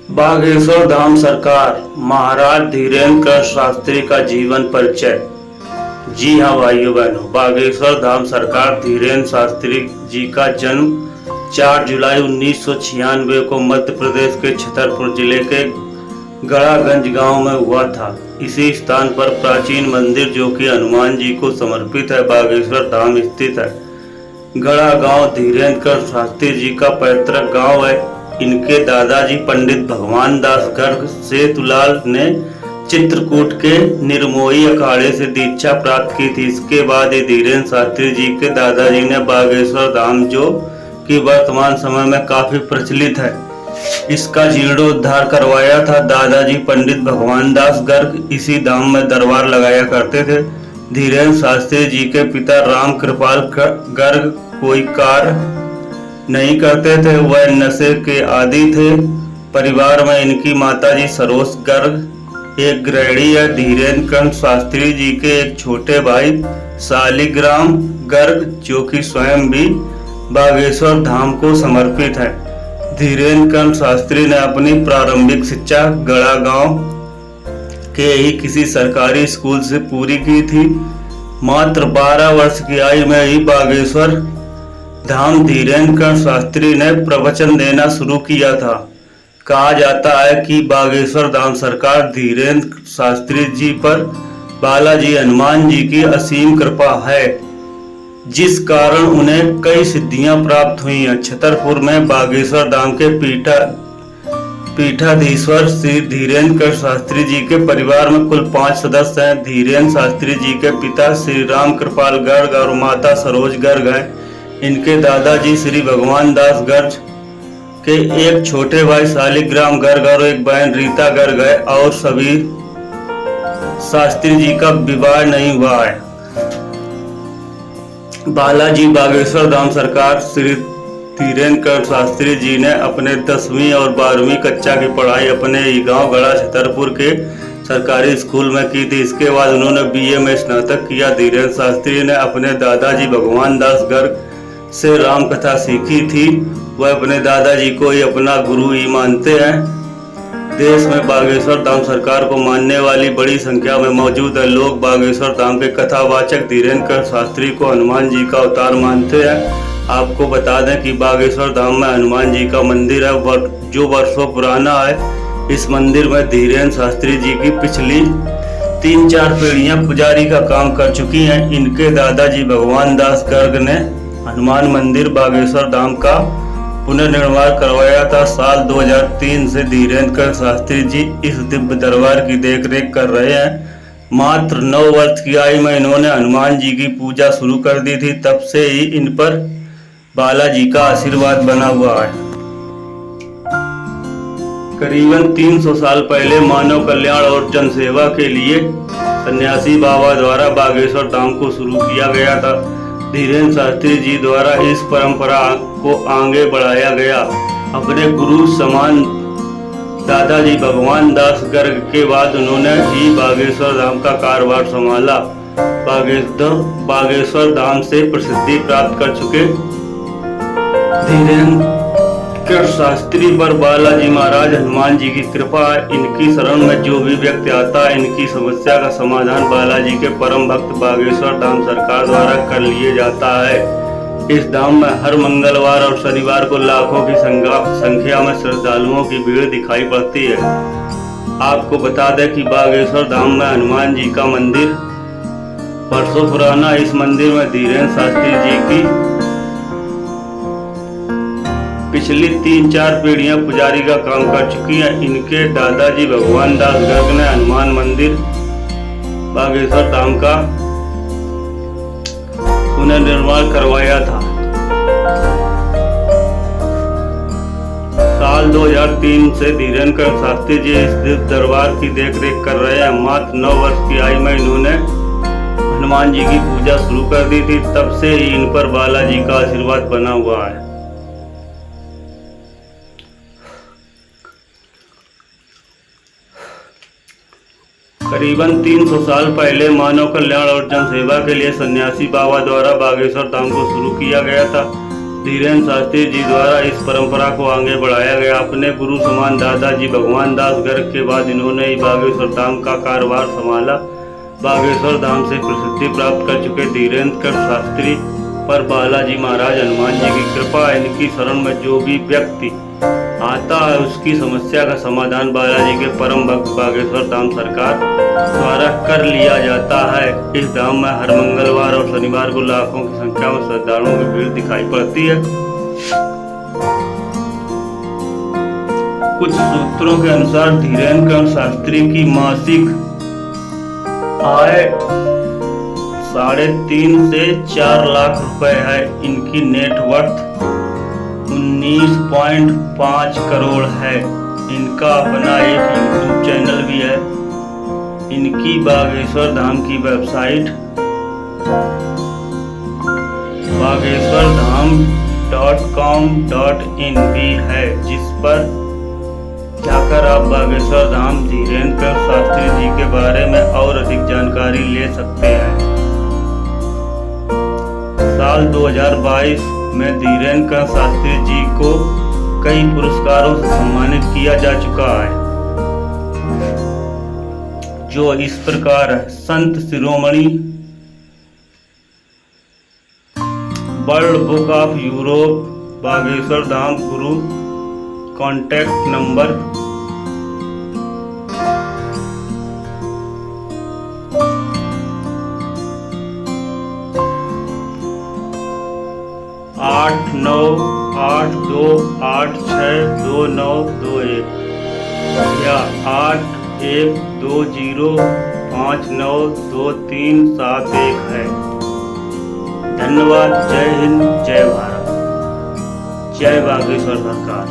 बागेश्वर धाम सरकार महाराज धीरेन्द्र शास्त्री का जीवन परिचय। जी हाँ भाइयों बहनों, बागेश्वर धाम सरकार धीरेन्द्र शास्त्री जी का जन्म 4 जुलाई 1996 को मध्य प्रदेश के छतरपुर जिले के गड़ागंज गांव में हुआ था। इसी स्थान पर प्राचीन मंदिर जो कि हनुमान जी को समर्पित है, बागेश्वर धाम स्थित है। गड़ा गांव धीरेन्द्र शास्त्री जी का पैतृक गांव है। इनके दादाजी पंडित भगवान दास गर्ग सेतुलाल ने चित्रकूट के निर्मोही अखाड़े से दीक्षा प्राप्त की थी। इसके बाद ये धीरेन्द्र शास्त्री जी के दादाजी ने बागेश्वर धाम, जो कि वर्तमान समय में काफी प्रचलित है, इसका जीर्णोद्धार करवाया था। दादाजी पंडित भगवान दास गर्ग इसी धाम में दरबार लगाया करते थे। धीरेन्द्र शास्त्री जी के पिता राम कृपाल गर्ग कोई कार्य नहीं करते थे, वह नशे के आदी थे। परिवार में इनकी माताजी सरोज गर्ग एक गृहिणी है। धीरेन्द्र शास्त्री जी के एक छोटे भाई शालिग्राम गर्ग, जो कि स्वयं भी बागेश्वर धाम को समर्पित है। धीरेन्द्र शास्त्री ने अपनी प्रारंभिक शिक्षा गड़ा गांव के ही किसी सरकारी स्कूल से पूरी की थी। मात्र 12 वर्ष की आयु में ही बागेश्वर धाम धीरेन्द्र शास्त्री ने प्रवचन देना शुरू किया था। कहा जाता है कि बागेश्वर धाम सरकार धीरेन्द्र शास्त्री जी पर बालाजी हनुमान जी की असीम कृपा है, जिस कारण उन्हें कई सिद्धियां प्राप्त हुई हैं। छतरपुर में बागेश्वर धाम के पीठाधीश्वर श्री धीरेन्द्र शास्त्री जी के परिवार में कुल 5 सदस्य हैं। धीरेन्द्र शास्त्री जी के पिता श्री राम कृपाल गर्ग और माता सरोज गर्ग हैं। इनके दादाजी श्री भगवान दास गर्ग के एक छोटे भाई शालिग्राम गर्ग और एक बहन रीता गर्ग है, और सभी शास्त्री जी का विवाह नहीं हुआ है। बालाजी बागेश्वर धाम सरकार श्री धीरेन्द्र शास्त्री जी ने अपने 10वीं और 12वीं कक्षा की पढ़ाई अपने ही गांव गड़ा छतरपुर के सरकारी स्कूल में की थी। इसके बाद उन्होंने बीए में स्नातक किया। धीरेन्द्र शास्त्री ने अपने दादाजी भगवान दास गर्ग से राम कथा सीखी थी। वह अपने दादाजी को ही अपना गुरु ही मानते हैं। देश में बागेश्वर धाम सरकार को मानने वाली बड़ी संख्या में मौजूद है। लोग बागेश्वर धाम के कथावाचक धीरेन्द्र शास्त्री को हनुमान जी का अवतार मानते हैं। आपको बता दें कि बागेश्वर धाम में हनुमान जी का मंदिर है, जो वर्षों पुराना है। इस मंदिर में धीरेन्द्र शास्त्री जी की पिछली 3-4 पीढ़ियां पुजारी का काम कर चुकी हैं। इनके दादाजी भगवान दास गर्ग ने हनुमान मंदिर बागेश्वर धाम का पुनर्निर्माण करवाया था। साल 2003 से धीरेन्द्र शास्त्री जी इस दिव्य दरबार की देखरेख कर रहे हैं। मात्र 9 वर्ष की आयु में इन्होंने हनुमान जी की पूजा शुरू कर दी थी। तब से ही इन पर बालाजी का आशीर्वाद बना हुआ है। करीबन 300 साल पहले मानव कल्याण और जनसेवा के लिए सन्यासी बाबा द्वारा बागेश्वर धाम को शुरू किया गया था। धीरेन्द्र शास्त्री जी द्वारा इस परंपरा को आगे बढ़ाया गया। अपने गुरु समान दादाजी भगवान दास गर्ग के बाद उन्होंने ही बागेश्वर धाम का कारोबार संभाला। बागेश्वर धाम से प्रसिद्धि प्राप्त कर चुके धीरेन्द्र शास्त्री पर बालाजी महाराज हनुमान जी की कृपा है। इनकी शरण में जो भी व्यक्ति आता है, इनकी समस्या का समाधान बालाजी के परम भक्त बागेश्वर धाम सरकार द्वारा कर लिए जाता है। इस धाम में हर मंगलवार और शनिवार को लाखों की संख्या में श्रद्धालुओं की भीड़ दिखाई पड़ती है। आपको बता दें कि बागेश्वर धाम में हनुमान जी का मंदिर वर्षों पुराना। इस मंदिर में धीरेन्द्र शास्त्री जी की पिछली 3-4 पीढ़ियां पुजारी का काम कर चुकी हैं। इनके दादाजी भगवान दास गर्ग ने हनुमान मंदिर बागेश्वर धाम का पुनर्निर्माण करवाया था। साल 2003 से धीरेन्द्र शास्त्री जी इस दिव्य दरबार की देखरेख कर रहे हैं। मात्र 9 वर्ष की आयु में इन्होंने हनुमान जी की पूजा शुरू कर दी थी। तब से ही इन पर बालाजी का आशीर्वाद बना हुआ है। करीबन 300 साल पहले मानव कल्याण और जनसेवा के लिए सन्यासी बाबा द्वारा बागेश्वर धाम को शुरू किया गया था। धीरेन्द्र शास्त्री जी द्वारा इस परंपरा को आगे बढ़ाया गया। अपने गुरु समान दादाजी भगवान दास गर्ग के बाद इन्होंने ही बागेश्वर धाम का कार्यभार संभाला। बागेश्वर धाम से प्रसिद्धि प्राप्त कर चुके धीरेन्द्र शास्त्री पर बालाजी महाराज हनुमान जी की कृपा। इनकी शरण में जो भी व्यक्ति आता है उसकी समस्या का समाधान बालाजी के परम भक्त बागेश्वर धाम सरकार द्वारा कर लिया जाता है। इस धाम में हर मंगलवार और शनिवार को लाखों की संख्या में श्रद्धालुओं की भीड़ दिखाई पड़ती है। कुछ सूत्रों के अनुसार धीरेन्द्र शास्त्री की मासिक आय 3.5 से 4 लाख रुपए है। इनकी नेटवर्थ 19.5 करोड़ है। इनका अपना एक यूट्यूब चैनल भी है। इनकी बागेश्वर धाम की वेबसाइट bageshwardham.com.in भी है, जिस पर जाकर आप बागेश्वर धाम धीरेन्द्र शास्त्री जी के बारे में और अधिक जानकारी ले सकते हैं। साल 2022 में धीरेन्द्र शास्त्री जी को कई पुरस्कारों से सम्मानित किया जा चुका है, जो इस प्रकार है। संत शिरोमणि, world book of Europe, Bageshwar Dham गुरु, कॉन्टैक्ट नंबर 8982862921 या 8120592371 है। धन्यवाद। जय हिंद, जय भारत, जय बागेश्वर सरकार।